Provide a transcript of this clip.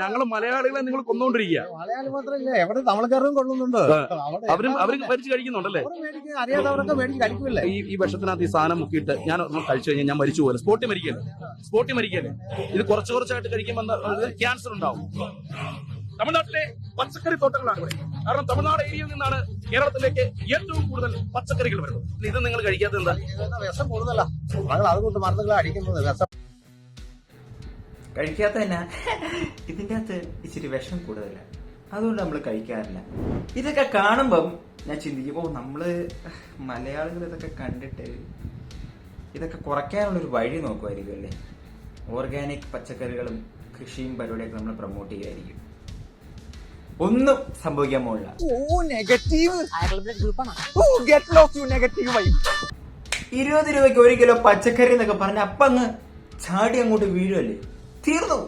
ഞങ്ങൾ മലയാളികളെ നിങ്ങൾ കൊന്നുകൊണ്ടിരിക്കുക. മലയാളി മാത്രമല്ല, എവിടെ തമിഴ്ക്കാരും കൊള്ളുന്നുണ്ട്. അവരും ഭരിച്ച് കഴിക്കുന്നുണ്ടല്ലേ? അറിയാത്തവരൊക്കെ മേടിച്ച് കഴിക്കില്ലേ? ഈ വിഷത്തിനകത്ത് ഈ സാധനം മുക്കിയിട്ട് ഞാൻ കഴിച്ചു കഴിഞ്ഞാൽ ഞാൻ മരിച്ചു പോലെ സ്പോട്ടി മരിക്കല്ലേ. ഇത് കുറച്ചായിട്ട് കഴിക്കുമ്പോൾ ക്യാൻസർ ഉണ്ടാവും. തമിഴ്നാട്ടിലെ പച്ചക്കറി തോട്ടങ്ങളാണ് ഇവിടെ. കാരണം തമിഴ്നാട് ഏരിയയിൽ നിന്നാണ് കേരളത്തിലേക്ക് ഏറ്റവും കൂടുതൽ പച്ചക്കറികൾ വരുന്നത്. ഇത് നിങ്ങൾ കഴിക്കാത്ത എന്താ? വിഷം കൂടുതലാ. അതുകൊണ്ട് മരുന്നുകൾ അടിക്കുന്നത് വിഷം കഴിക്കാത്ത തന്നെ. ഇതിൻ്റെ അകത്ത് ഇച്ചിരി വിഷം കൂടുതലാണ്, അതുകൊണ്ട് നമ്മൾ കഴിക്കാറില്ല. ഇതൊക്കെ കാണുമ്പം ഞാൻ ചിന്തിക്കും, നമ്മള് മലയാളികൾ ഇതൊക്കെ കണ്ടിട്ട് ഇതൊക്കെ കുറയ്ക്കാനുള്ളൊരു വഴി നോക്കുമായിരിക്കും അല്ലേ. ഓർഗാനിക് പച്ചക്കറികളും കൃഷിയും പരിപാടിയൊക്കെ നമ്മൾ പ്രൊമോട്ട് ചെയ്യുമായിരിക്കും. ഒന്നും സംഭവിക്കാൻ പോകില്ല. 20 രൂപയ്ക്ക് 1 കിലോ പച്ചക്കറി എന്നൊക്കെ പറഞ്ഞ അപ്പൊ അങ്ങ് ചാടി അങ്ങോട്ട് വീഴുമല്ലേ, തീർന്നു.